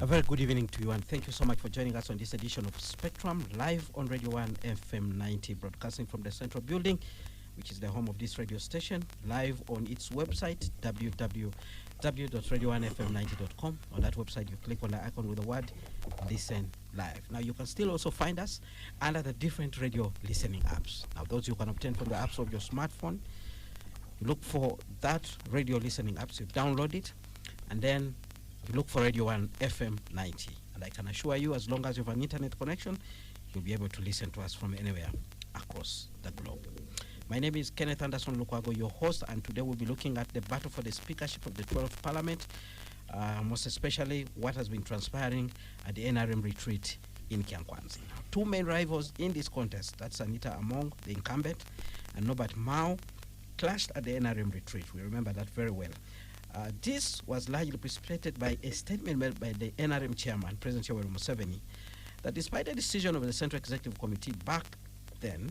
A very good evening to you, and thank you so much for joining us on this edition of Spectrum, live on Radio 1 FM 90, broadcasting from the Central Building, which is the home of this radio station, live on its website, www.radio1fm90.com. On that website, you click on the icon with the word Listen Live. Now, you can still also find us under the different radio listening apps. Now, those you can obtain from the apps of your smartphone. You look for that radio listening apps, you download it, and then you look for Radio 1 FM 90. And I can assure you, as long as you have an internet connection, you'll be able to listen to us from anywhere across the globe. My name is Kenneth Anderson Lukwago, your host, and today we'll be looking at the battle for the speakership of the 12th Parliament, most especially what has been transpiring at the NRM retreat in Kyankwanzi. Two main rivals in this contest, that's Anita Among, the incumbent, and Norbert Mao, clashed at the NRM retreat. We remember that very well. This was largely precipitated by a statement made by the NRM chairman, President Yoweri Museveni, that despite the decision of the Central Executive Committee back then,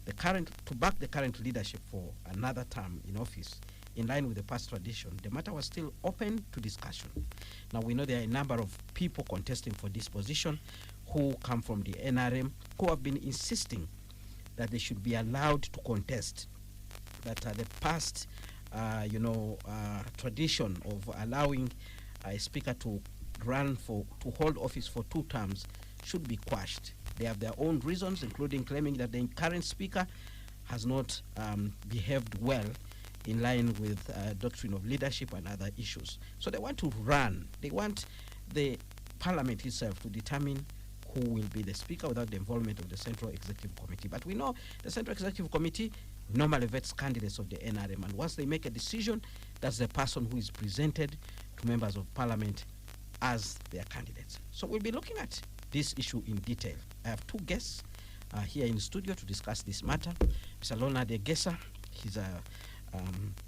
to back the current leadership for another term in office, in line with the past tradition, the matter was still open to discussion. Now, we know there are a number of people contesting for this position who come from the NRM, who have been insisting that they should be allowed to contest, that the past tradition of allowing a speaker to hold office for 2 terms should be quashed. They have their own reasons, including claiming that the current speaker has not behaved well in line with doctrine of leadership and other issues. So they want to run. They want the parliament itself to determine who will be the speaker without the involvement of the Central Executive Committee. But we know the Central Executive Committee normally vets candidates of the NRM, and once they make a decision, that's the person who is presented to members of parliament as their candidates. So we'll be looking at this issue in detail. I have 2 guests here in the studio to discuss this matter. Mr. Leonard Egesa, he's a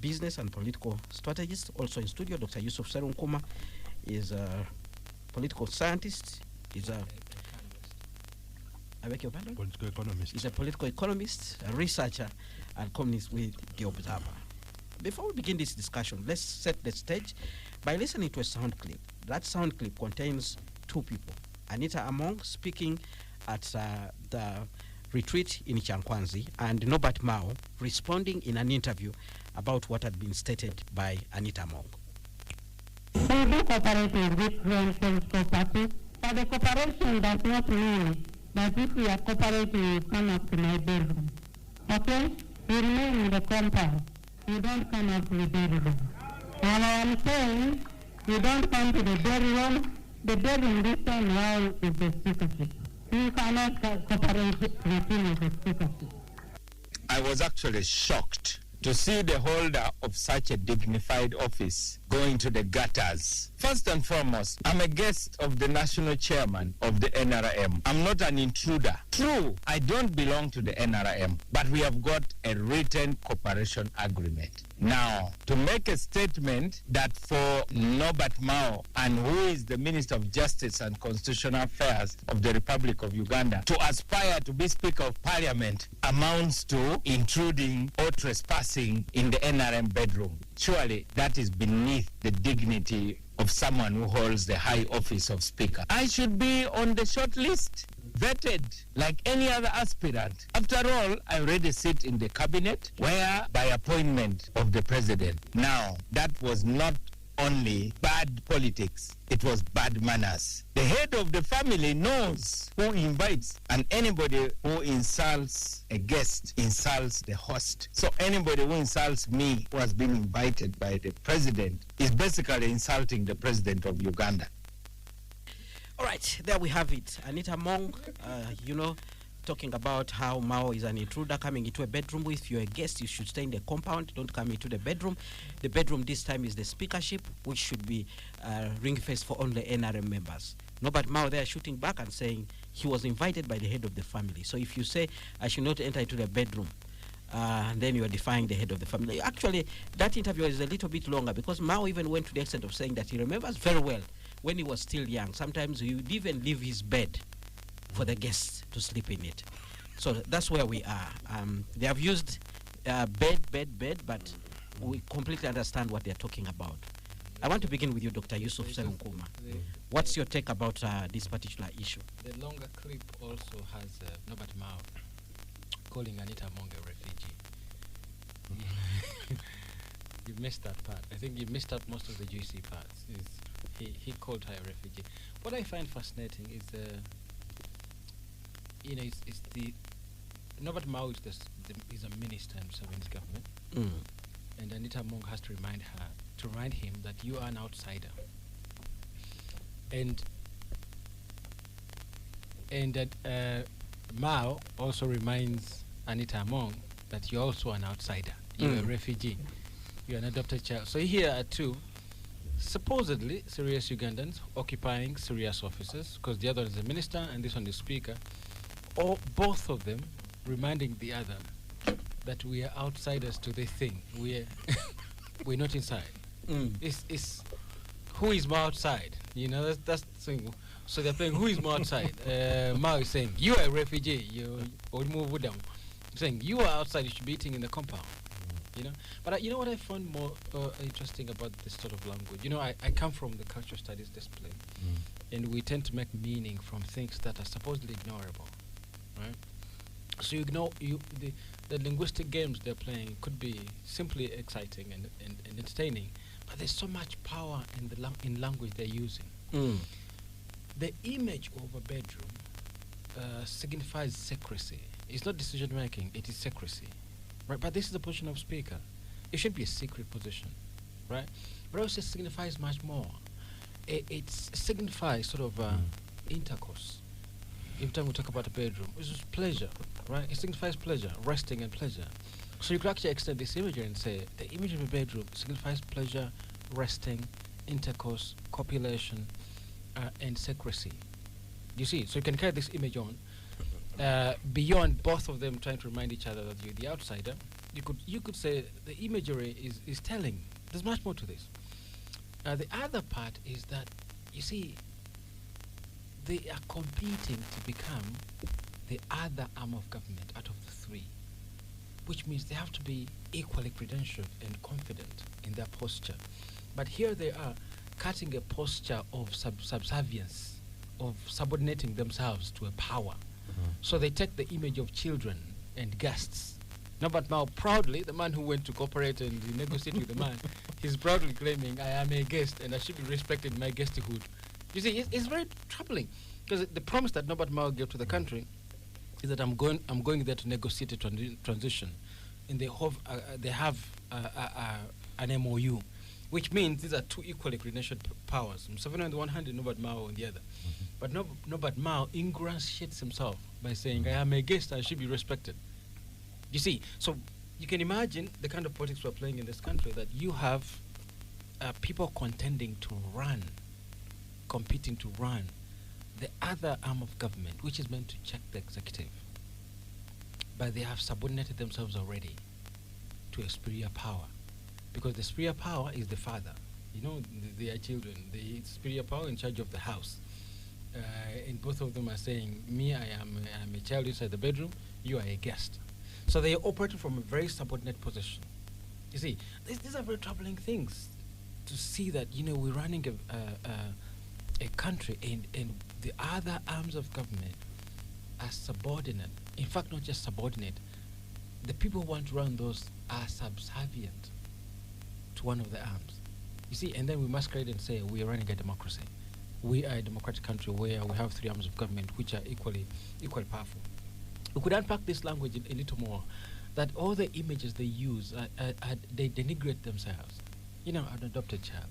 business and political strategist. Also in studio, Dr. Yusuf Serunkuma is a political scientist. He's a political economist. He's a political economist, a researcher, and columnist with The Observer. Before we begin this discussion, let's set the stage by listening to a sound clip. That sound clip contains 2 people. Anita Among speaking at the retreat in Kyankwanzi, and Norbert Mao responding in an interview about what had been stated by Anita Among. We do cooperate with different political parties, but the cooperation does not mean that if we are cooperating, you come up to my bedroom. Okay? You remain in the compound. You don't come up to the bedroom. And I am saying, you don't come to the bedroom. The bedroom this time around is the speakership. You cannot cooperate with the speakership. I was actually shocked to see the holder of such a dignified office going to the gutters. First and foremost, I'm a guest of the national chairman of the NRM. I'm not an intruder. True, I don't belong to the NRM, but we have got a written cooperation agreement. Now, to make a statement that for Norbert Mao, and who is the Minister of Justice and Constitutional Affairs of the Republic of Uganda, to aspire to be Speaker of Parliament amounts to intruding or trespassing in the NRM bedroom. Surely that is beneath the dignity of someone who holds the high office of Speaker. I should be on the short list, vetted like any other aspirant. After all, I already sit in the cabinet where by appointment of the president. Now, that was not only bad politics, it was bad manners. The head of the family knows who invites, and anybody who insults a guest insults the host. So anybody who insults me, who has been invited by the president, is basically insulting the president of Uganda. All right, there we have it. Anita Among, talking about how Mao is an intruder coming into a bedroom. If you're a guest, you should stay in the compound. Don't come into the bedroom. The bedroom this time is the speakership, which should be ring-fenced for only NRM members. Norbert Mao there shooting back and saying he was invited by the head of the family. So if you say, I should not enter into the bedroom, then you are defying the head of the family. Actually, that interview is a little bit longer because Mao even went to the extent of saying that he remembers very well when he was still young. Sometimes he would even leave his bed for the guests to sleep in it. So that's where we are. They have used bed, but we completely understand what they're talking about. I want to begin with you, Dr. Yusuf Serunkuma. What's your take about this particular issue? The longer clip also has Norbert Mao calling Anita Among a refugee. You missed that part. I think you missed out most of the juicy parts. He called her a refugee. What I find fascinating is, it's the Norbert Mao is a minister in Museveni's government, and Anita Among has to remind him that you are an outsider, and that Mao also reminds Anita Among that you're also an outsider. You're a refugee. You're an adopted child. So here are two supposedly serious Ugandans occupying serious offices, because the other is a minister and this one is speaker, or both of them reminding the other that we are outsiders to this thing. We're not inside. It's who is more outside? That's the thing. So they're playing who is more outside. Mao is saying you are a refugee. Saying you are outside. You should be eating in the compound. But you know what I found more interesting about this sort of language? I come from the cultural studies discipline, and we tend to make meaning from things that are supposedly ignorable, right? So the linguistic games they're playing could be simply exciting and entertaining, but there's so much power in language they're using. The image of a bedroom signifies secrecy. It's not decision making; it is secrecy. Right, but this is the position of speaker. It should be a secret position, right? But also signifies much more. It signifies sort of intercourse. Every time we talk about a bedroom, it's just pleasure, right? It signifies pleasure, resting and pleasure. So you could actually extend this imagery and say the image of a bedroom signifies pleasure, resting, intercourse, copulation, and secrecy. You see, so you can carry this image on. Beyond both of them trying to remind each other that you're the outsider, you could say the imagery is telling. There's much more to this. The other part is that, you see, they are competing to become the other arm of government out of the three, which means they have to be equally credentialed and confident in their posture. But here they are cutting a posture of subservience, of subordinating themselves to a power. So they take the image of children and guests. Norbert Mao, proudly, the man who went to cooperate and negotiate with the man, he's proudly claiming, I am a guest and I should be respected in my guesthood. You see, it's very troubling, because the promise that Norbert Mao gave to the country is that I'm going there to negotiate a transition. And they have an MOU, which means these are two equally credentialed powers. Museveni on the one hand and Norbert Mao on the other. But Norbert Mao ingratiates himself by saying, I am a guest, I should be respected. You see, so you can imagine the kind of politics we're playing in this country, that you have people contending to run, competing to run the other arm of government, which is meant to check the executive. But they have subordinated themselves already to a superior power, because the superior power is the father. They are children. The superior power in charge of the house. And both of them are saying, me, I am a child inside the bedroom, you are a guest. So they are operating from a very subordinate position. You see, these are very troubling things, to see that, we're running a country and the other arms of government are subordinate. In fact, not just subordinate. The people who want to run those are subservient to one of the arms. You see, and then we masquerade and say we are running a democracy. We are a democratic country where we have three arms of government which are equally powerful. We could unpack this language a little more, that all the images they use, they denigrate themselves. An adopted child.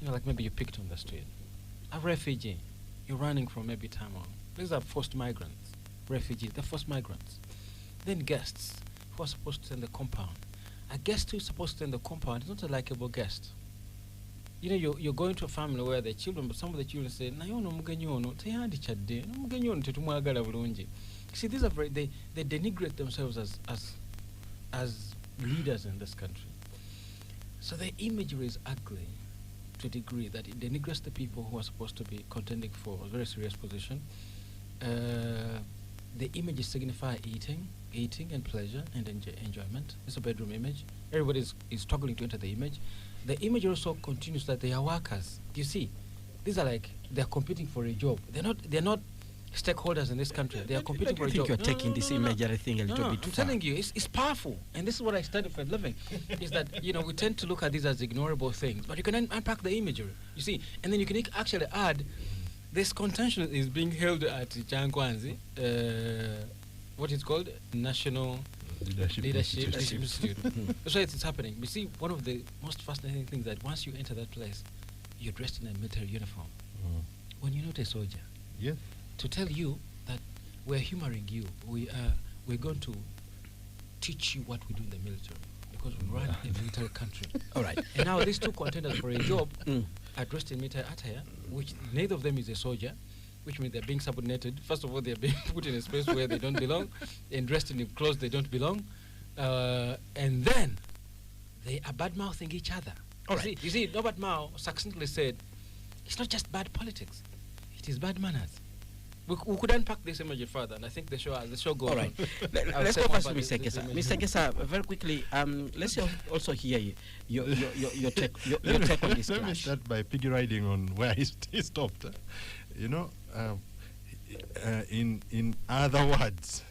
Like maybe you picked on the street. A refugee. You're running from maybe Tamil. These are forced migrants. Refugees, they're forced migrants. Then guests who are supposed to stay in the compound. A guest who is supposed to stay in the compound is not a likable guest. You're going to a family where the children, but some of the children say, see, these are they denigrate themselves as leaders in this country. So the imagery is ugly to a degree that it denigrates the people who are supposed to be contending for a very serious position. The images signify eating and pleasure and enjoyment. It's a bedroom image. Everybody is struggling to enter the image. the image also continues that they are workers. You see, these are like they're competing for a job. They're not stakeholders in this country. They are competing for a I think job. you're taking this imagery thing a little bit I'm too far. telling you, it's powerful, and this is what I studied for a living. Is that we tend to look at these as ignorable things, but you can unpack the imagery. You see, and then you can actually add this contention is being held at Changkwanzi, what is called National Leadership Institute. That's why it's happening. You see, one of the most fascinating things that once you enter that place, you're dressed in a military uniform. When you're not a soldier, to tell you that we're humoring you, we're going to teach you what we do in the military because we run a military country. All right. And now these two contenders for a job are dressed in military attire, which neither of them is a soldier, which means they're being subordinated. First of all, they're being put in a space where they don't belong and dressed in clothes they don't belong. And then they are bad-mouthing each other. All right. You see, Norbert Mao succinctly said, it's not just bad politics, it is bad manners. We could unpack this image further, and I think the show goes All right. on. Let's go first to Mr. Kesa. Mr. Kesa, very quickly, let's also hear your take on this Let me clash. start by piggy riding on where he stopped. In other words,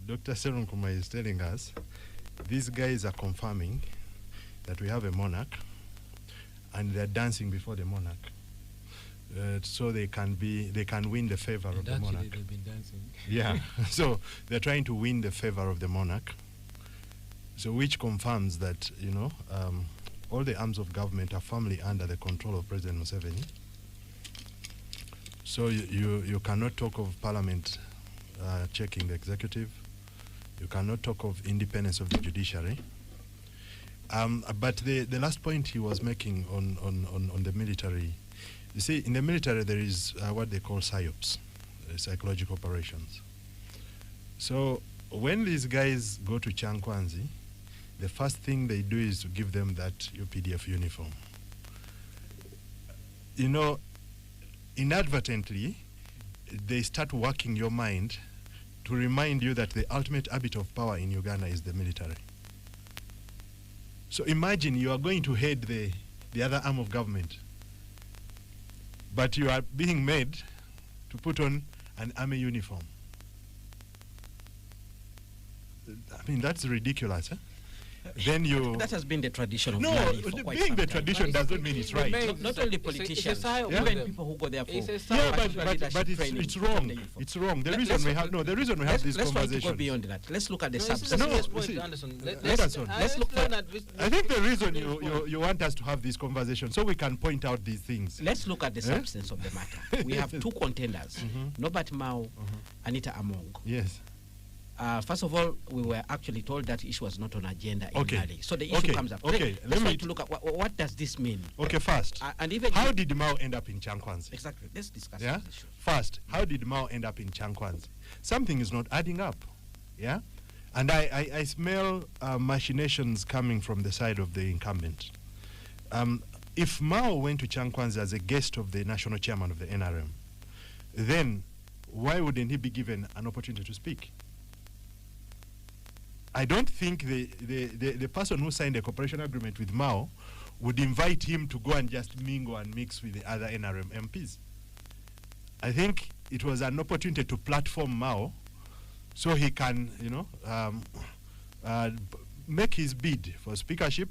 Dr. Serunkuma is telling us these guys are confirming that we have a monarch, and they're dancing before the monarch. So they can win the favor of the monarch. They've been dancing. Yeah. So they're trying to win the favor of the monarch. So which confirms that all the arms of government are firmly under the control of President Museveni. So you cannot talk of Parliament checking the executive. You cannot talk of independence of the judiciary. But the last point he was making on the military. You see, in the military there is what they call PSYOPs, psychological operations. So when these guys go to Changkwanzi, the first thing they do is to give them that UPDF uniform. Inadvertently, they start working your mind to remind you that the ultimate arbiter of power in Uganda is the military. So imagine you are going to head the other arm of government, but you are being made to put on an army uniform. I mean, that's ridiculous, huh? Then you... That has been the tradition of No, Mali for quite being some the time. tradition doesn't mean it's right. Not only politicians, Yeah. even people who go there for Yeah, but it's wrong. It's wrong. The reason we have this let's try to go conversation. beyond that. Let's look at the No, substance. No, let's see, Anderson. let's look for- I think the reason you want us to have this conversation so we can point out these things. Let's look at the substance of the matter. We have two contenders, Norbert Mao, Anita Among. Yes. First of all, we were actually told that issue was not on agenda in Okay. Mali. So the issue Okay. comes up. Okay. Let's try to look at what does this mean. Okay, first. And even How did Mao end up in Changkwanzi? exactly. Let's discuss Yeah. this issue. First, how did Mao end up in Changkwanzi? Something is not adding up. Yeah. And I smell machinations coming from the side of the incumbent. If Mao went to Changkwanzi as a guest of the national chairman of the NRM, then why wouldn't he be given an opportunity to speak? I don't think the person who signed a cooperation agreement with Mao would invite him to go and just mingle and mix with the other NRM MPs. I think it was an opportunity to platform Mao so he can, make his bid for speakership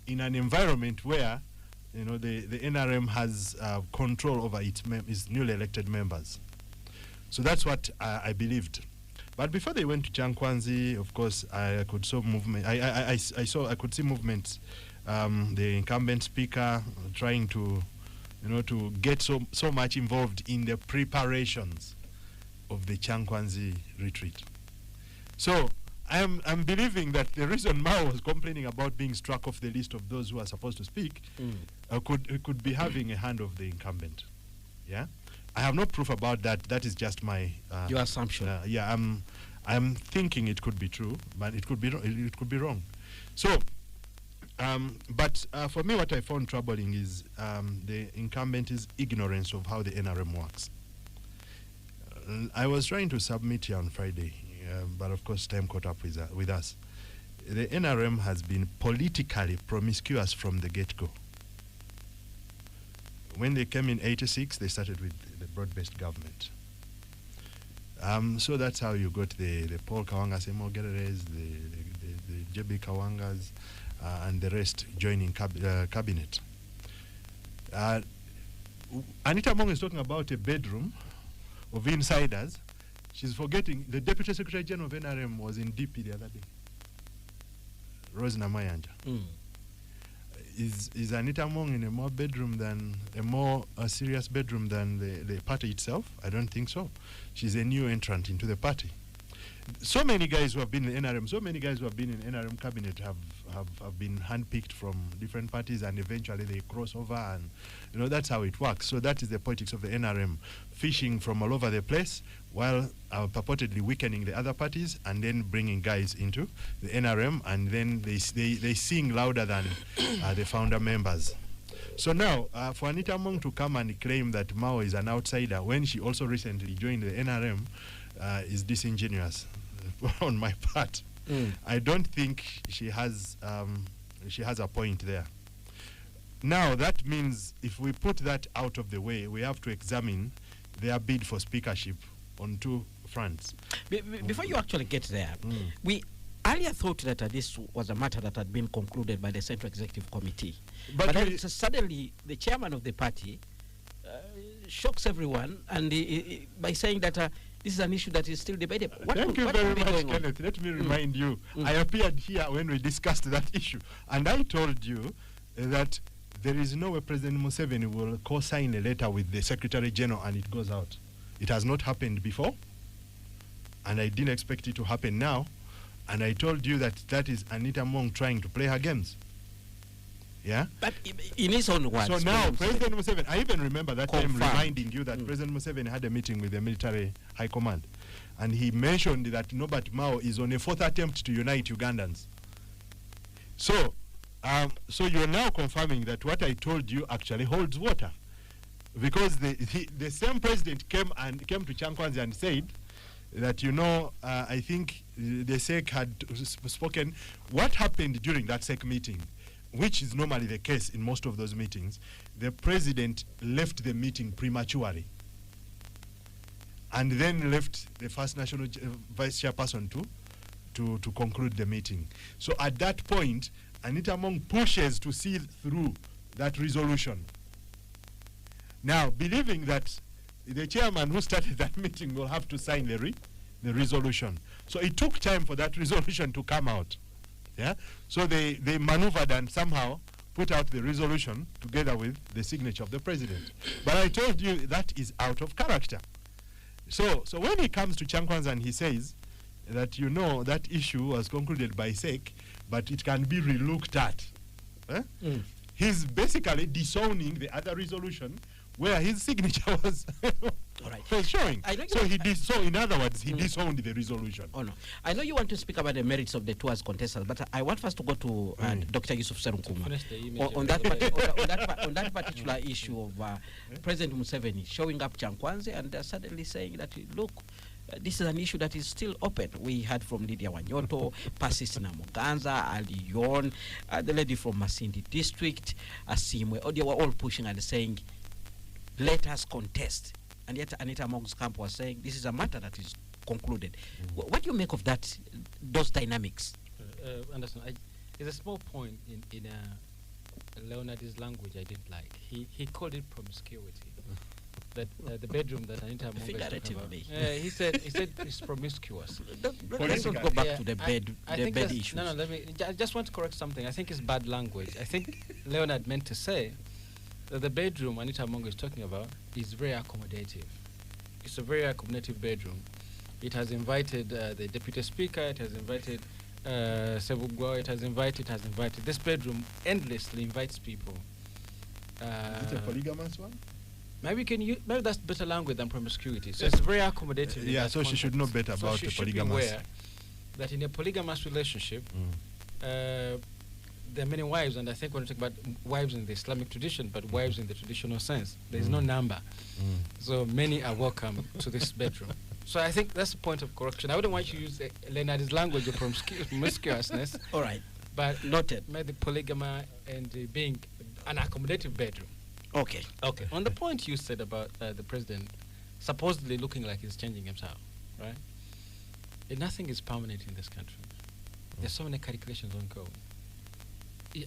in an environment where, the NRM has control over its newly elected members. So that's what I believed. But before they went to Changkwanzi, of course, I could saw movement. I could see movements. The incumbent speaker trying to, to get so much involved in the preparations of the Changkwanzi retreat. So I'm believing that the reason Mao was complaining about being struck off the list of those who are supposed to speak could be having a hand of the incumbent. Yeah. I have no proof about that. That is just my Your assumption. I'm thinking it could be true, but it could be it could be wrong. So, but for me, what I found troubling is the incumbent's ignorance of how the NRM works. I was trying to submit here on Friday, but of course, time caught up with us. the NRM has been politically promiscuous from the get-go. When they came in '86, they started with the broad-based government. So that's how you got the Paul Kawanga Semo Gereres, the JB Kawangas, and the rest joining cabinet. Anita Mong is talking about a bedroom of insiders. She's forgetting the Deputy Secretary General of NRM was in DP the other day. Rose Namayanja. Is Anita Mong in a more serious bedroom than the party itself? I don't think so. She's a new entrant into the party. So many guys who have been in NRM, so many guys who have been in NRM cabinet have been handpicked from different parties, and eventually they cross over, and that's how it works. So that is the politics of the NRM, fishing from all over the place while purportedly weakening the other parties, and then bringing guys into the NRM, and then they sing louder than the founder members. So now, for Anita Mong to come and claim that Mao is an outsider when she also recently joined the NRM is disingenuous on my part. I don't think she has a point there. Now, that means if we put that out of the way, we have to examine their bid for speakership on two fronts. Before you actually get there, we earlier thought that this was a matter that had been concluded by the Central Executive Committee. But then suddenly the chairman of the party shocks everyone and by saying that this is an issue that is still debated. Thank you very much, Kenneth. Let me remind you, I appeared here when we discussed that issue, and I told you that there is no way President Museveni will co-sign a letter with the Secretary General and it goes out. It has not happened before, and I didn't expect it to happen now. And I told you that is Anita Mong trying to play her games. Yeah? But in his own words. So now, President Museveni, I even remember that time reminding you that President Museveni had a meeting with the military high command. And he mentioned that Norbert Mao is on a fourth attempt to unite Ugandans. So you're now confirming that what I told you actually holds water. Because the same president came to Chankwanzi and said that, I think the SEC had spoken. What happened during that SEC meeting, which is normally the case in most of those meetings, the president left the meeting prematurely and then left the first national vice chairperson to conclude the meeting. So at that point, Anita Mong pushes to see through that resolution. Now, believing that the chairman who started that meeting will have to sign the resolution. So it took time for that resolution to come out. Yeah? So they maneuvered and somehow put out the resolution together with the signature of the president. But I told you that is out of character. So when he comes to Chankwanza and he says that, that issue was concluded by SEC, but it can be relooked at, he's basically disowning the other resolution where his signature was, was showing. So in other words, he disowned the resolution. Oh no, I know you want to speak about the merits of the two as contestants, but I want first to go to Dr. Yusuf Serunkuma on that particular issue of President Museveni showing up Chankwanzi and suddenly saying that, look, this is an issue that is still open. We heard from Lydia Wanyoto, Persis Namuganza, Ali Yon, the lady from Masindi District, Asimwe. They were all pushing and saying, let us contest. And yet Anita Mong's camp was saying, this is a matter that is concluded. What do you make of those dynamics? Anderson, there's a small point in Leonard's language I didn't like. He called it promiscuity. That the bedroom that Anita Mong is talking about. He said it's promiscuous. Let's not go back to the bed issues. No, I just want to correct something. I think it's bad language. I think Leonard meant to say that the bedroom Anita Mong is talking about is very accommodative. It's a very accommodative bedroom. It has invited the deputy speaker, it has invited Sebugwa, it has invited. This bedroom endlessly invites people. Is it a polygamous one? Maybe that's better language than promiscuity. So it's very accommodative. Yeah, so she should know better about the polygamous. That in a polygamous relationship, there are many wives, and I think when we talk about wives in the Islamic tradition, but wives in the traditional sense, there is no number. So many are welcome to this bedroom. So I think that's the point of correction. I wouldn't want you to use Leonard's language of promiscuousness. All right. But Noted. the polygamy and being an accommodative bedroom. Okay. Okay. On the point you said about the president supposedly looking like he's changing himself, right? Nothing is permanent in this country. There's so many calculations ongoing.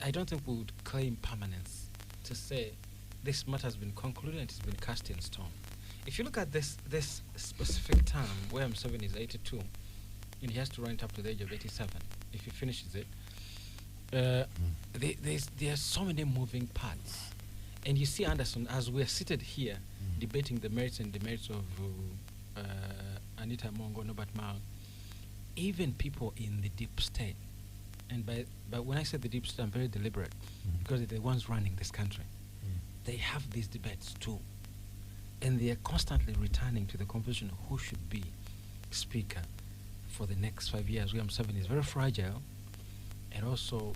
I don't think we would claim permanence to say this matter has been concluded and it's been cast in stone. If you look at this specific term, where M7 is 82, and he has to run it up to the age of 87, if he finishes it, there are so many moving parts. And you see, Anderson, as we're seated here debating the merits and demerits of Anita Mongo, Norbert Mao, even people in the deep state, and but when I say the deep state, I'm very deliberate, because they're the ones running this country. They have these debates too. And they are constantly returning to the conversation of who should be speaker for the next 5 years. William Seven is very fragile, and also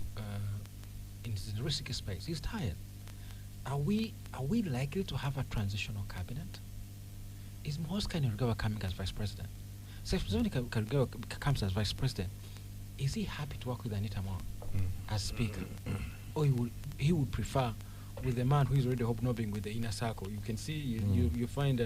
in his risky space. He's tired. Are we likely to have a transitional cabinet? Is Mhos Kainerugaba coming as vice president? So if Museveni Kainerugaba comes as vice president, is he happy to work with Anita Mao as speaker? Or he would prefer with a man who is already hobnobbing with the inner circle? You can see, you find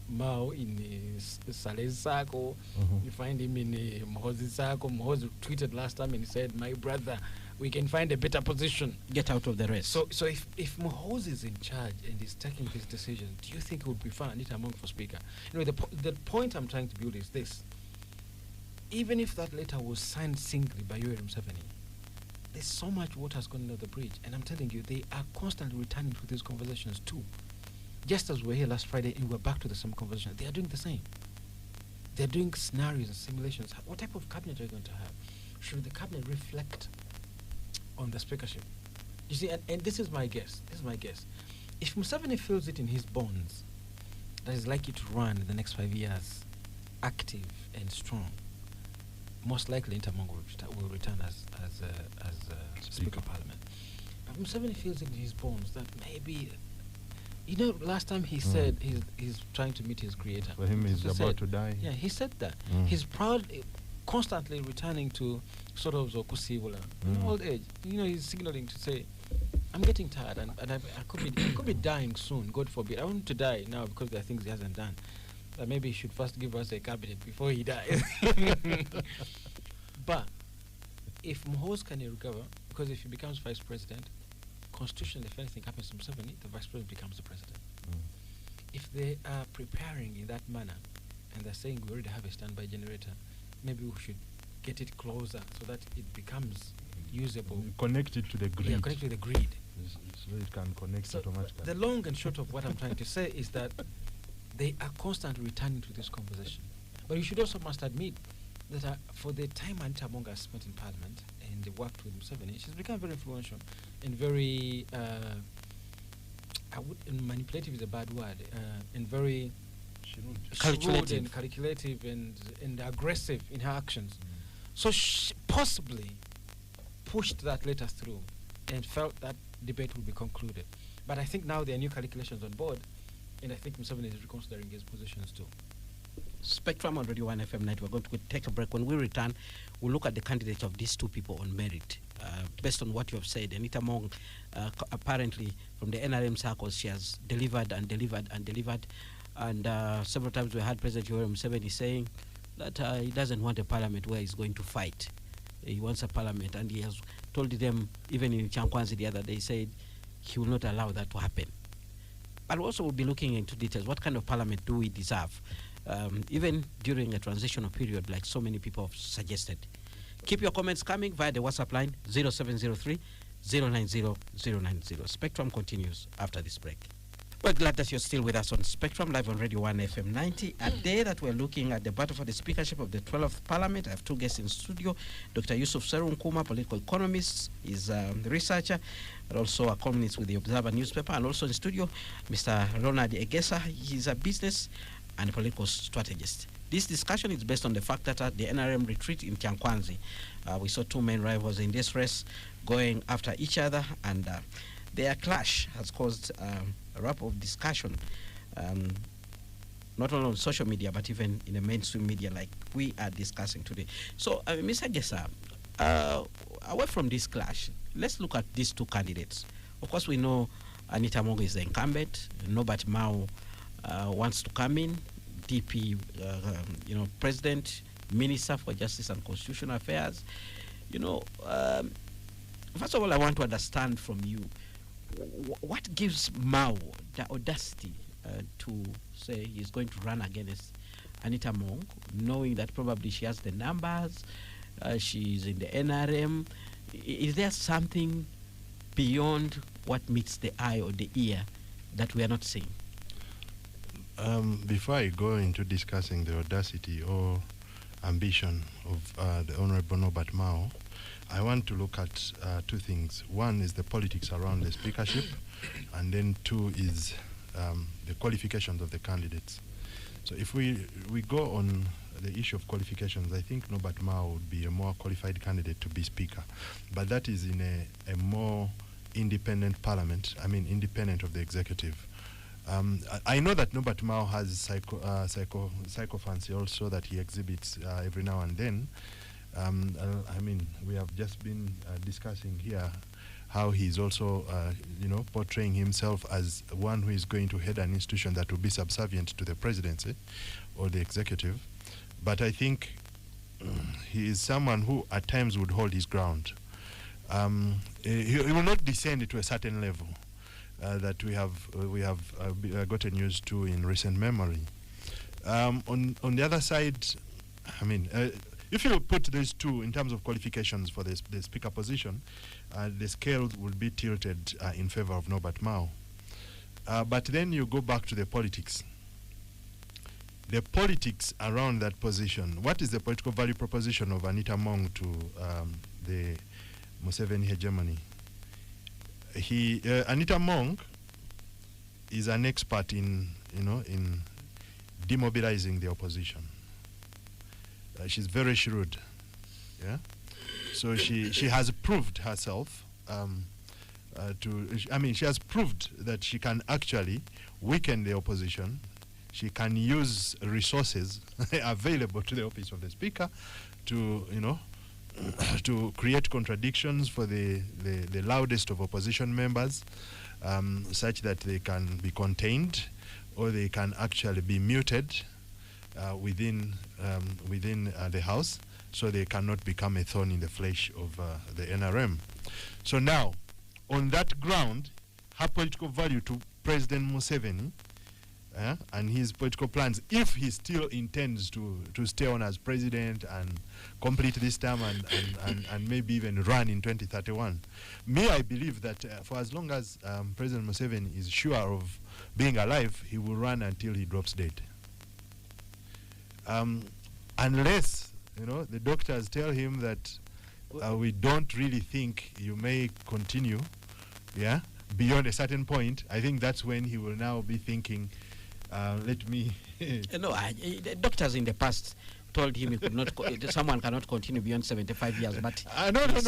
Mao in Saleh's circle, you find him in Mhos's circle. Mhos tweeted last time and he said, "My brother, we can find a better position. Get out of the race." So if Mhos is in charge and is taking these decisions, do you think he would prefer Anita Among for speaker? The point I'm trying to build is this. Even if that letter was signed singly by Yoweri Museveni, there's so much water has gone under the bridge, and I'm telling you, they are constantly returning to these conversations too. Just as we were here last Friday and we're back to the same conversation, they are doing the same. They're doing scenarios and simulations. What type of cabinet are you going to have? Should the cabinet reflect on the speakership? You see, and this is my guess. If Museveni feels it in his bones that is likely to run in the next 5 years, active and strong, most likely Intamong will return as Speaker of Parliament. But Museveni feels it in his bones that maybe, last time he said he's trying to meet his creator. For him, he's about to die. Yeah, he said that. He's proud, constantly returning to sort of Zokusibula, old age. He's signaling to say, I'm getting tired and I could be dying soon, God forbid. I want him to die now because there are things he hasn't done. But maybe he should first give us a cabinet before he dies. But if Mhos Kainerugaba, because if he becomes vice president, constitutionally, if anything happens to Museveni, the vice president becomes the president. If they are preparing in that manner and they're saying we already have a standby generator, maybe we should get it closer so that it becomes usable. Connect it to the grid. Yeah, connect to the grid. So it can connect automatically. The long and short of what I'm trying to say is that they are constantly returning to this conversation. But you should also must admit that for the time Anita Among has spent in Parliament and they worked with Museveni, she's become very influential and very, manipulative is a bad word, and very calculative and calculative and aggressive in her actions. So she possibly pushed that letter through and felt that debate would be concluded. But I think now there are new calculations on board, and I think Museveni is reconsidering his positions too. Spectrum on Radio 1 FM 90. We're going to take a break. When we return, we'll look at the candidates of these two people on merit. Based on what you have said, Anita Among, apparently from the NRM circles, she has delivered and delivered and delivered. And several times we had President Yoweri Museveni saying that he doesn't want a parliament where he's going to fight. He wants a parliament, and he has told them, even in Chankwanzi the other day, said he will not allow that to happen. But also we'll be looking into details. What kind of parliament do we deserve? Even during a transitional period, like so many people have suggested. Keep your comments coming via the WhatsApp line 0703 090 090. Spectrum continues after this break. We're glad that you're still with us on Spectrum, live on Radio 1 FM 90. A day that we're looking at the battle for the speakership of the 12th Parliament. I have two guests in studio. Dr. Yusuf Serunkuma, political economist, is a researcher, but also a columnist with the Observer newspaper. And also in studio, Mr. Ronald Egesa. He's a business and political strategist. This discussion is based on the fact that at the NRM retreat in Kyankwanzi, we saw two main rivals in this race going after each other, and their clash has caused a wrap of discussion, not only on social media but even in the mainstream media like we are discussing today. So, Mr. Gesa, away from this clash, let's look at these two candidates. Of course, we know Anita Mongo is the incumbent. Norbert Mao wants to come in. DP, President, Minister for Justice and Constitutional Affairs. First of all, I want to understand from you what gives Mao the audacity to say he's going to run against Anita Mongo, knowing that probably she has the numbers, she's in the NRM. Is there something beyond what meets the eye or the ear that we are not seeing? Before I go into discussing the audacity or ambition of the Honorable Norbert Mao, I want to look at two things. One is the politics around the speakership, and then two is the qualifications of the candidates. So if we go on the issue of qualifications, I think Norbert Mao would be a more qualified candidate to be speaker, but that is in a more independent parliament, independent of the executive. I know that Norbert Mao has psychophancy also that he exhibits every now and then. We have just been discussing here how he's also, portraying himself as one who is going to head an institution that will be subservient to the presidency or the executive. But I think he is someone who at times would hold his ground. He will not descend to a certain level that we have gotten used to in recent memory. On the other side, if you put these two in terms of qualifications for the speaker position, the scale would be tilted in favor of Norbert Mao. But then you go back to the politics. The politics around that position. What is the political value proposition of Anita Mongo to the Museveni hegemony? Anita Mongo is an expert in demobilizing the opposition. She's very shrewd, yeah. So she has proved herself she has proved that she can actually weaken the opposition. She can use resources available to the office of the speaker to to create contradictions for the loudest of opposition members, such that they can be contained or they can actually be muted within the House, so they cannot become a thorn in the flesh of the NRM. So now, on that ground, her political value to President Museveni and his political plans, if he still intends to stay on as president and complete this term and maybe even run in 2031, I believe that for as long as President Museveni is sure of being alive, he will run until he drops dead. Unless the doctors tell him that we don't really think you may continue, beyond a certain point, I think that's when he will now be thinking, let me. The doctors in the past told him he could not. Someone cannot continue beyond 75 years, but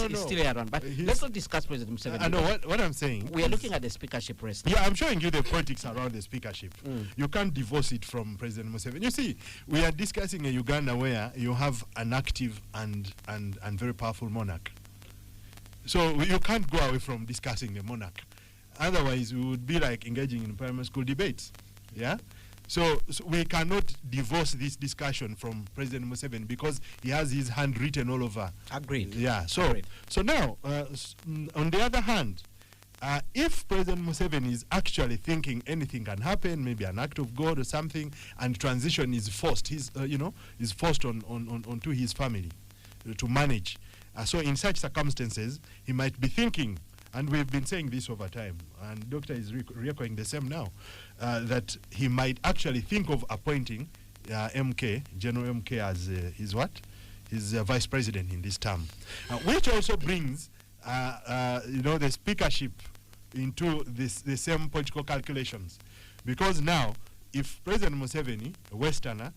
he's still around. But let's not discuss President Museveni. I know what I'm saying. We are looking at the speakership race. Yeah, I'm showing you the politics around the speakership. You can't divorce it from President Museveni. You see, we are discussing a Uganda where you have an active and very powerful monarch. So you can't go away from discussing the monarch. Otherwise, we would be like engaging in primary school debates. Yeah. So we cannot divorce this discussion from President Museveni because he has his hand written all over. Agreed. Yeah. So Agreed. So now, on the other hand, if President Museveni is actually thinking anything can happen, maybe an act of God or something, and transition is forced, is forced onto his family to manage. So in such circumstances, he might be thinking, and we've been saying this over time, and Doctor is re-echoing the same now, that he might actually think of appointing General MK as his vice president in this term, which also brings the speakership into the same political calculations, because now if President Museveni, a Westerner,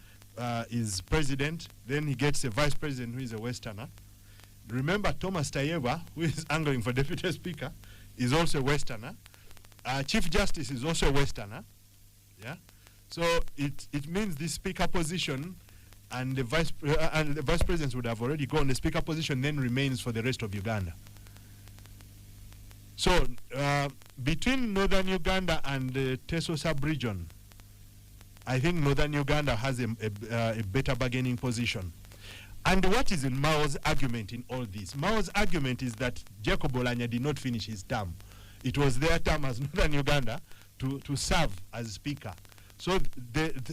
is president. Then he gets a vice president who is a Westerner. Remember, Thomas Tayeba, who is angling for deputy speaker, is also a Westerner. Chief Justice is also a Westerner. Yeah. So it means the speaker position and the vice presidents would have already gone. The speaker position then remains for the rest of Uganda. So between northern Uganda and the Teso sub-region, I think northern Uganda has a better bargaining position. And what is in Mao's argument in all this? Mao's argument is that Jacob Olanya did not finish his term. It was their term as northern Uganda to serve as speaker. So,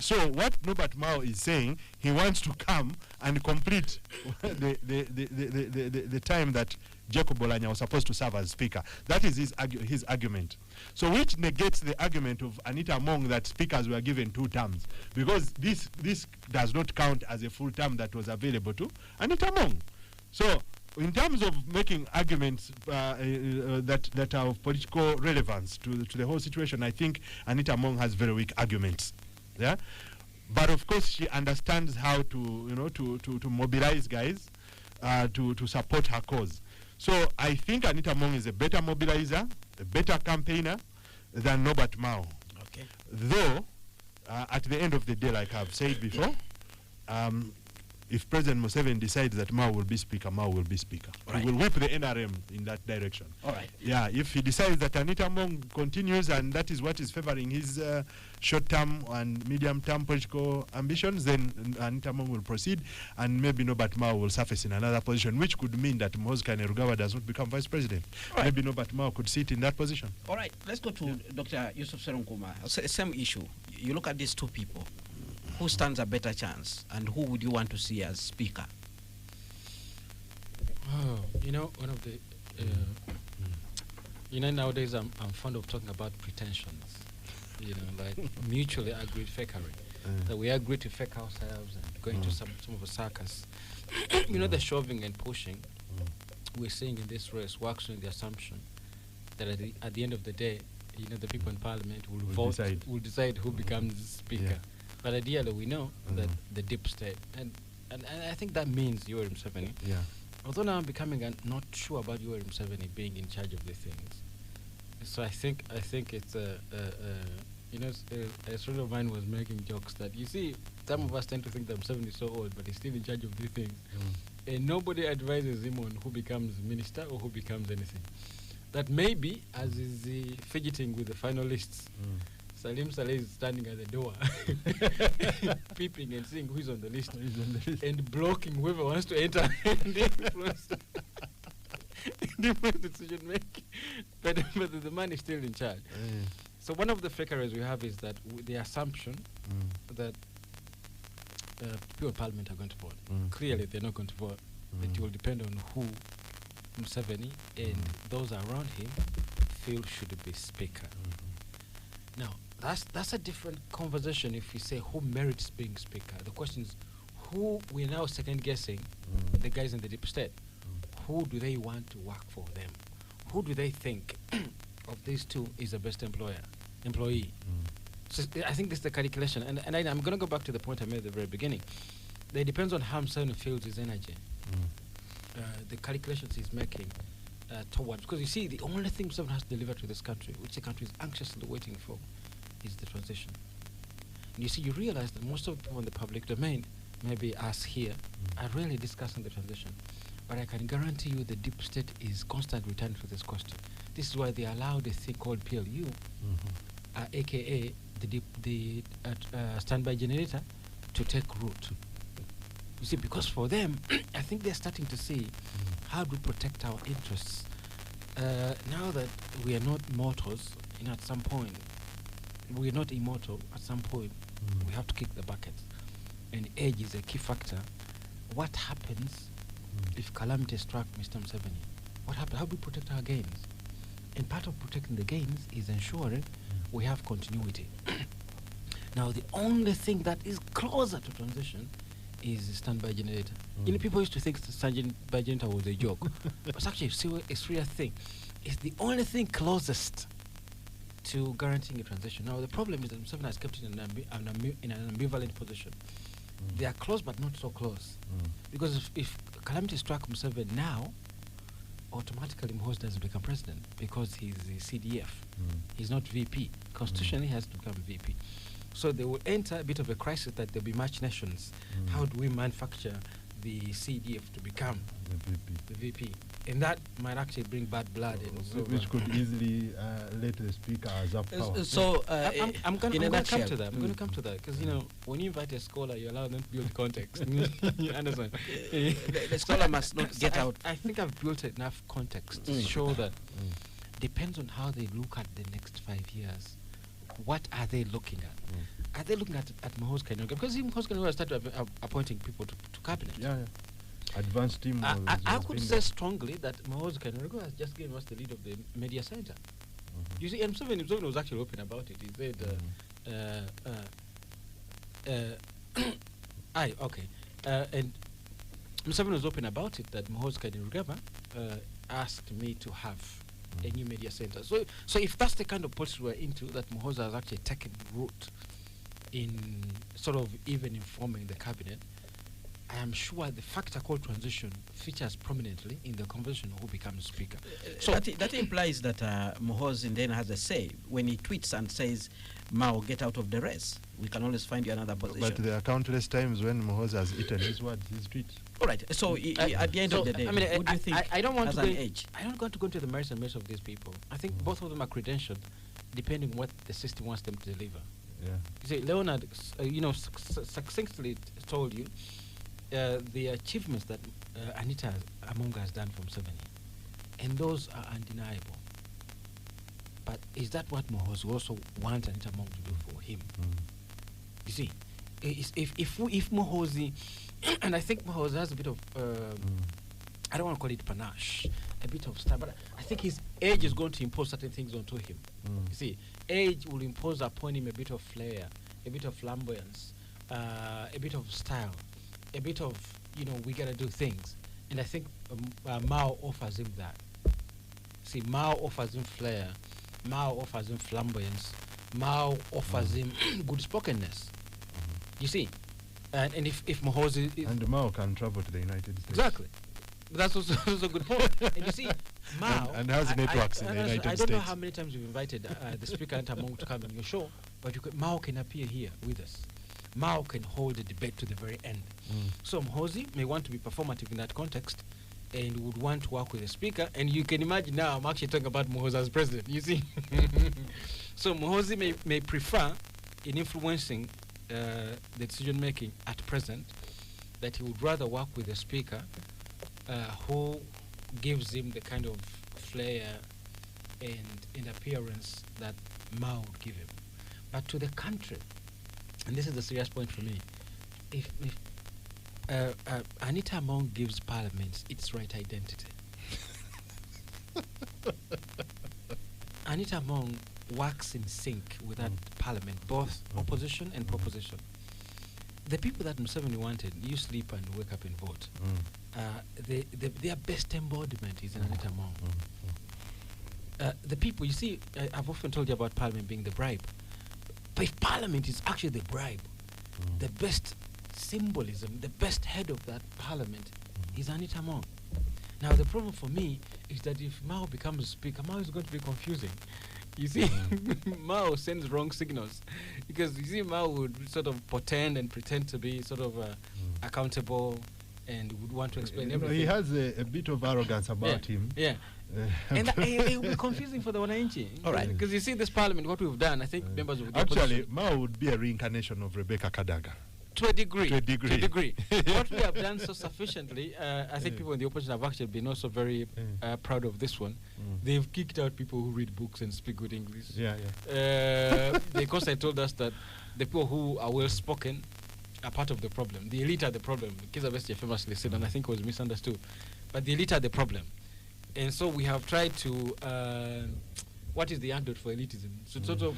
so what Norbert Mao is saying, he wants to come and complete the time that Jacob Olanya was supposed to serve as speaker. That is his argument. So which negates the argument of Anita Among that speakers were given 2 terms, because this does not count as a full term that was available to Anita Among. So in terms of making arguments that are of political relevance to the whole situation, I think Anita Among has very weak arguments. Yeah, but of course she understands how to mobilize guys to support her cause. So I think Anita Among is a better mobilizer, a better campaigner than Norbert Mao. Okay. Though at the end of the day, like I've said before, if President Museveni decides that Mao will be speaker, Mao will be speaker. Right. He will whip the NRM in that direction. All right. Yeah, if he decides that Anita Among continues and that is what is favoring his short-term and medium-term political ambitions, then Anita Among will proceed, and maybe Norbert Mao will surface in another position, which could mean that Moses Kainerugaba does not become vice president. Right. Maybe Norbert Mao could sit in that position. All right, let's go to Dr. Yusuf Serunkuma. Same issue. You look at these 2 people. Who stands a better chance, and who would you want to see as speaker? Oh, one of the, nowadays I'm fond of talking about pretensions, like mutually agreed fakery. That we agree to fake ourselves and go into some of the circus. The shoving and pushing we're seeing in this race works on the assumption that at the end of the day, the people in parliament will decide who becomes speaker. Yeah. But ideally, we know that the deep state, and I think that means Yoweri Museveni. Yeah. Although now I'm becoming not sure about Yoweri Museveni being in charge of the things. So I think it's a friend of mine was making jokes that, you see, some of us tend to think that Museveni is so old, but he's still in charge of these things. And nobody advises him on who becomes minister or who becomes anything. That maybe, as is fidgeting with the finalists, Salim Saleh is standing at the door, peeping and seeing who's on the list, and blocking whoever wants to enter and influence decision making. But the man is still in charge. So one of the fakeries we have is that the assumption that people in parliament are going to vote. Clearly, they're not going to vote. It will depend on who Museveni and those around him feel should be speaker. Now, that's a different conversation if we say who merits being speaker. The question is, who we're now second guessing the guys in the deep state. Who do they want to work for them? Who do they think of these 2 is the best employee? So I think this is the calculation. And I'm going to go back to the point I made at the very beginning. It depends on how Museveni feels his energy. The calculations he's making towards, because you see, the only thing Museveni has to deliver to this country, which the country is anxiously waiting for, is the transition. And you see, you realize that most of the people in the public domain, maybe us here, are really discussing the transition. But I can guarantee you the deep state is constantly returning to this question. This is why they allowed a thing called PLU, aka the standby generator, to take root. You see, because for them, I think they're starting to see how do we protect our interests. Now that we are not mortals, at some point, we are not immortal, at some point, we have to kick the bucket. And age is a key factor. What happens if calamity struck Mr. Museveni? What happens? How do we protect our gains? And part of protecting the gains is ensuring we have continuity. Now, the only thing that is closer to transition is the standby generator. People used to think the standby generator was a joke, but it's actually a serious thing. It's the only thing closest to guaranteeing a transition. Now, the problem is that Museveni has kept it in an ambivalent position. They are close but not so close. Because if calamity struck Museveni now, automatically Muhoozi doesn't become president because he's the CDF. He's not VP. Constitutionally, he has to become VP. So they will enter a bit of a crisis that there'll be much nations. How do we manufacture the CDF to become the VP? And that might actually bring bad blood. And which could easily let the speaker usurp power. So, I'm going in a to come nutshell, to that. I'm going to come to that because, you know, when you invite a scholar, you allow them to build context. You understand? the scholar must not get out. I think I've built enough context to show that depends on how they look at the next 5 years. What are they looking at? Are they looking at Muhoozi Kainerugaba? Because even Muhoozi Kainerugaba started appointing people to cabinet. Yeah. Advanced team. I could say strongly that Muhoozi Kainerugaba has just given us the lead of the media center. You see, and Museveni was actually open about it. He said, and Museveni was open about it, that Muhoozi Kainerugaba asked me to have a new media center. So if that's the kind of policy we're into, that Muhoozi has actually taken root in sort of even informing the cabinet, I am sure the factor called transition features prominently in the conversation of who becomes speaker. So that implies that Muhoozi then has a say when he tweets and says, "Mao, get out of the race. We can always find you another position." But there are countless times when Muhoozi has eaten his words, his tweets. All right. So at the end of the day, who do you think I don't want has to an go, edge? I don't want to go into the merits and merits of these people. I think both of them are credentialed, depending what the system wants them to deliver. Yeah. You see, Leonard, succinctly told you the achievements that Anita Among has done from Museveni, and those are undeniable. But is that what Muhoozi also wants Anita Among to do for him? You see, if Muhoozi, and I think Muhoozi has a bit of, I don't want to call it panache, a bit of style, but I think his age is going to impose certain things onto him. You see, age will impose upon him a bit of flair, a bit of flamboyance, a bit of style, a bit of, we gotta do things. And I think Mao offers him that. See, Mao offers him flair, Mao offers him flamboyance, Mao offers him good spokenness. You see, and if Muhoozi and Mao can travel to the United States. Exactly. That's also a good point. And you see, Mao and has networks in the United States. I don't know how many times you've invited the speaker Anita Among to come on your show, but Mao can appear here with us. Mao can hold the debate to the very end. So Muhoozi may want to be performative in that context and would want to work with the speaker. And you can imagine now I'm actually talking about Muhoozi as president, you see. So Muhoozi may prefer in influencing the decision making at present that he would rather work with the speaker who gives him the kind of flair and appearance that Mao would give him. But to the country, and this is the serious point for me, if Anita Among gives Parliament its right identity, Anita Among works in sync with that Parliament, both opposition and proposition. The people that Museveni wanted, you sleep and wake up and vote. Their best embodiment is in Anita Among. The people, you see, I've often told you about Parliament being the bribe. But if Parliament is actually the bribe, the best symbolism, the best head of that Parliament is Anita Among. Now, the problem for me is that if Mao becomes speaker, Mao is going to be confusing. You see, Mao sends wrong signals. Because you see, Mao would sort of pretend to be sort of accountable and would want to explain everything. He has a bit of arrogance about him. Yeah. And it will be confusing for the Wananchi. All right. Because you see, this Parliament, what we've done, I think members of the Actually, opposition, Mao would be a reincarnation of Rebecca Kadaga. to a degree. To What we have done so sufficiently, I think people in the opposition have actually been also very proud of this one. They've kicked out people who read books and speak good English. They constantly told us that the people who are well spoken are part of the problem. The elite are the problem. Kizza Besigye famously said, and I think it was misunderstood. But the elite are the problem. And so we have tried to, what is the antidote for elitism? So sort of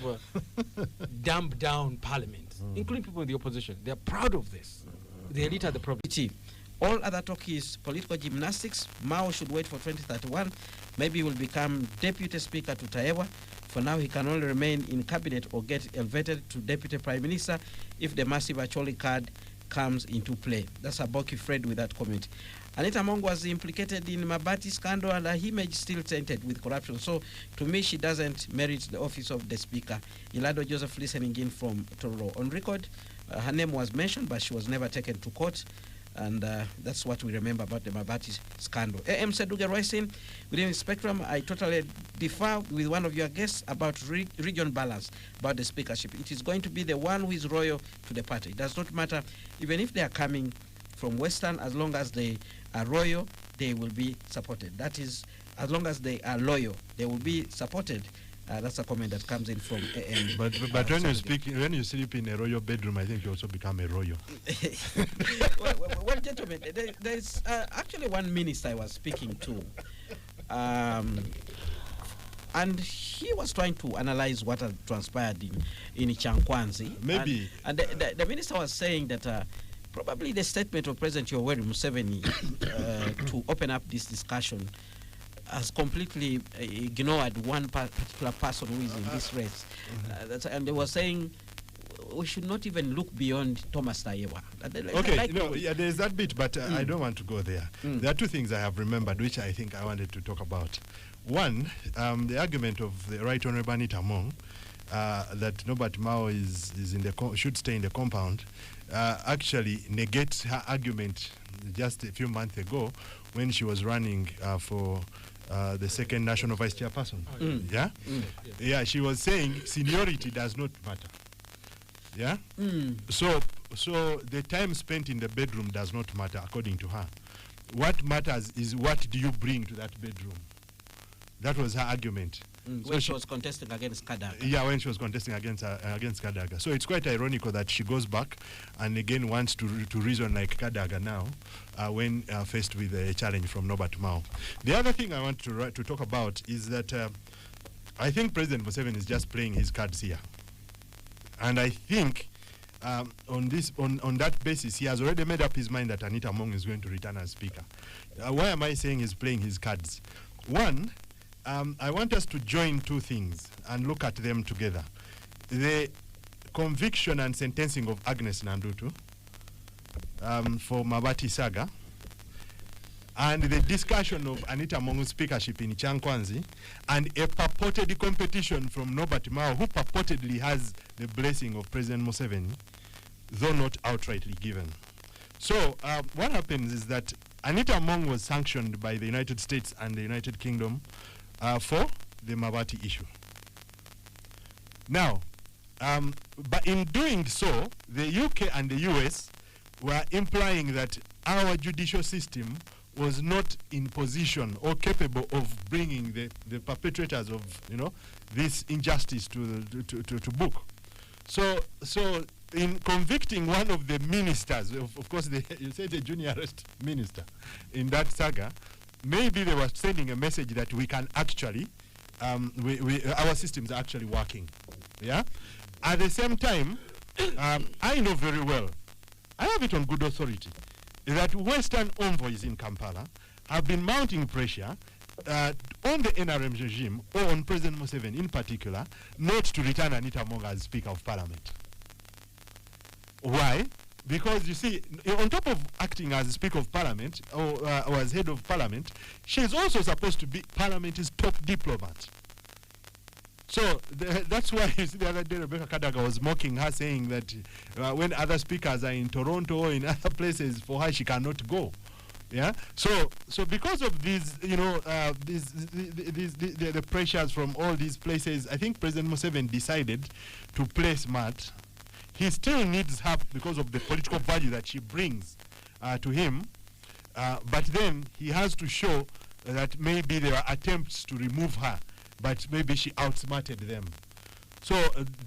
dump down Parliament, including people in the opposition. They're proud of this. The elite are the problem. All other talk is political gymnastics. Mao should wait for 2031. Maybe he will become deputy speaker to Taewa. For now, he can only remain in cabinet or get elevated to deputy prime minister if the massive Acholi card comes into play. That's Aboki Fred with that comment. Anita Among was implicated in Mabati scandal and her image still tainted with corruption. So to me, she doesn't merit the office of the speaker. Ilado Joseph listening in from Tororo. On record, her name was mentioned, but she was never taken to court. And that's what we remember about the Mabati scandal. AM Seduga Roysin, good evening, Spectrum. I totally differ with one of your guests about region balance, about the speakership. It is going to be the one who is loyal to the party. It does not matter, even if they are coming from Western, as long as they are loyal, they will be supported. That is, as long as they are loyal, they will be supported. That's a comment that comes in from AM. But when you sleep in a royal bedroom, I think you also become a royal. well, gentlemen, there's actually one minister I was speaking to, and he was trying to analyze what had transpired in Chankwanzi. Maybe. And the minister was saying that probably the statement of President Yoweri Museveni to open up this discussion has completely ignored one particular person who is in this race. And they were saying we should not even look beyond Thomas Tayewa. Okay, there's that bit, but I don't want to go there. There are two things I have remembered which I think I wanted to talk about. One, the argument of the Right Honorable Anita Among that Norbert Mao is in the should stay in the compound actually negates her argument just a few months ago when she was running for the second national vice chairperson. Yeah, she was saying seniority does not matter. Yeah. So the time spent in the bedroom does not matter according to her. What matters is what do you bring to that bedroom. That was her argument. When she was contesting against Kadaga. Yeah, when she was contesting against Kadaga. So it's quite ironical that she goes back and again wants to reason like Kadaga now when faced with a challenge from Norbert Mao. The other thing I want to talk about is that I think President Museveni is just playing his cards here. And I think on that basis, he has already made up his mind that Anita Among is going to return as speaker. Why am I saying he's playing his cards? One, I want us to join two things and look at them together. The conviction and sentencing of Agnes Nandutu for Mabati Saga, and the discussion of Anita Among's speakership in Chankwanzi, and a purported competition from Norbert Mao, who purportedly has the blessing of President Museveni, though not outrightly given. So what happens is that Anita Among was sanctioned by the United States and the United Kingdom for the Mabati issue. Now, but in doing so, the UK and the US were implying that our judicial system was not in position or capable of bringing the perpetrators of this injustice to book. So in convicting one of the ministers, of course, you said the juniorest minister in that saga, maybe they were sending a message that we can actually, our systems are actually working. Yeah. At the same time, I know very well, I have it on good authority, that Western envoys in Kampala have been mounting pressure on the NRM regime or on President Museveni in particular, not to return Anita Among as Speaker of Parliament. Why? Because you see, on top of acting as Speaker of Parliament or as Head of Parliament, she is also supposed to be Parliament's top diplomat. So that's why you see the other day Rebecca Kadaga was mocking her, saying that when other speakers are in Toronto or in other places, for her she cannot go. Yeah. So because of these, the pressures from all these places, I think President Museveni decided to play smart. He still needs her because of the political value that she brings to him, but then he has to show that maybe there are attempts to remove her, but maybe she outsmarted them. So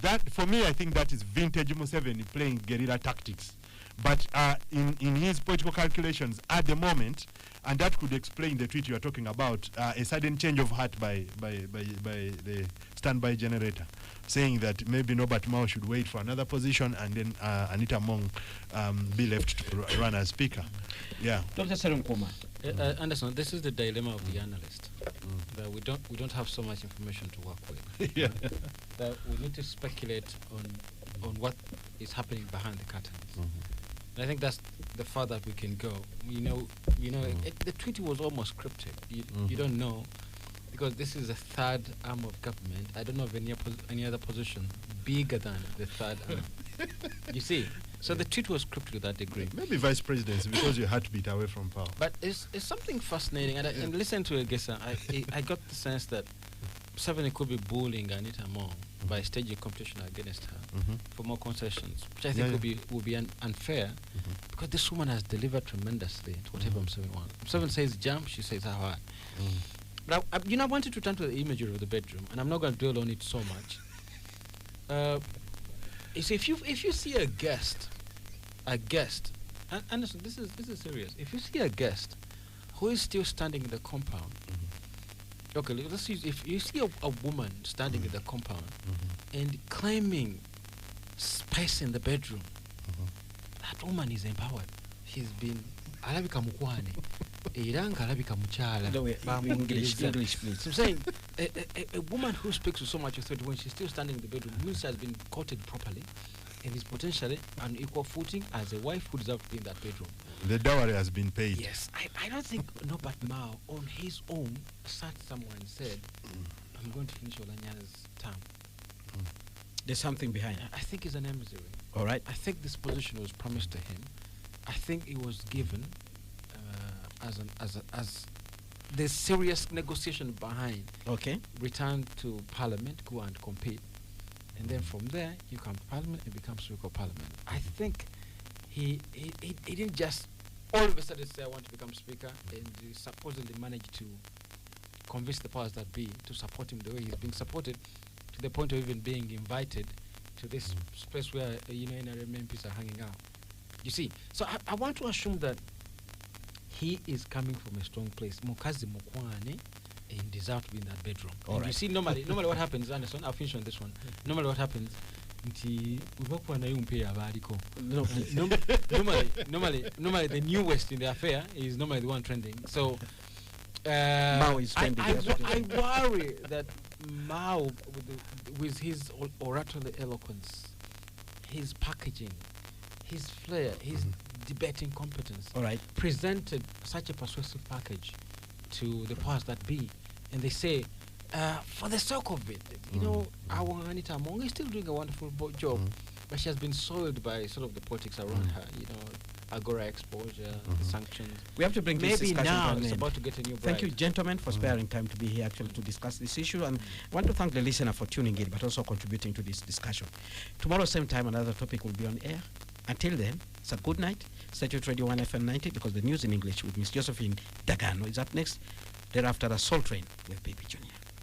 that, for me, I think that is vintage Museveni playing guerrilla tactics. But in his political calculations at the moment, and that could explain the tweet you are talking about, a sudden change of heart by the standby generator, saying that maybe Norbert Mao should wait for another position and then Anita Among be left to run as speaker. Yeah. Dr. Serum Kuma. Anderson, this is the dilemma of the analyst. That we don't have so much information to work with. Yeah. That we need to speculate on what is happening behind the curtains. And I think that's the far that we can go. The treaty was almost scripted. You don't know, because this is the third arm of government. I don't know of any other position bigger than the third arm. You see, so the treaty was scripted to that degree. Maybe vice presidency, because your heartbeat away from power. But it's something fascinating, and listening to Egesa, I got the sense that Museveni could be bullying Anita more by staging competition against her for more concessions, which I think would be unfair, because this woman has delivered tremendously to whatever Museveni wants. Museveni says jump, she says how hard. But I wanted to turn to the imagery of the bedroom, and I'm not going to dwell on it so much. You see, if you see a guest, and listen, this is serious. If you see a guest who is still standing in the compound, okay, let's use, if you see a woman standing in the compound and claiming space in the bedroom, that woman is empowered. She's been alabika mukwane, iranga alabika muchala. English, please. So I'm saying a woman who speaks with so much authority when she's still standing in the bedroom means she has been courted properly and is potentially on equal footing as a wife who deserves to be in that bedroom. The dowry has been paid. Yes, I don't think Norbert Mao on his own sat somewhere and said, I'm going to finish Olanya's term. There's something behind. I think he's an emissary. All right. I think this position was promised to him. I think it was given as the serious negotiation behind. Okay. Return to Parliament, go and compete, and then from there you come to Parliament and become Speaker of Parliament. I think he didn't just all of a sudden say I want to become Speaker, and he supposedly managed to convince the powers that be to support him the way he's being supported, to the point of even being invited to this space where NRM MPs are hanging out. You see, so I want to assume that he is coming from a strong place. Mukazi Mukwane and deserve to be in that bedroom. All And right. you see, normally what happens, Anderson, I'll finish on this one. Normally what happens, normally the newest in the affair is normally the one trending. So Mao is trending. I worry that Mao, with his oratory eloquence, his packaging, his flair, his debating competence, All right. presented such a persuasive package to the powers that be, and they say, for the sake of it, our Anita Among is still doing a wonderful job, but she has been soiled by sort of the politics around her, Agora exposure, the sanctions. We have to bring this Maybe discussion to now an it's end. about to get a new bride. Thank you, gentlemen, for sparing time to be here actually to discuss this issue. And I want to thank the listener for tuning in, but also contributing to this discussion. Tomorrow, same time, another topic will be on air. Until then, it's a good night. Stay tuned to Radio 1 FM 90, because the news in English with Miss Josephine Dagano is up next. Thereafter, a Soul Train with Baby Junior.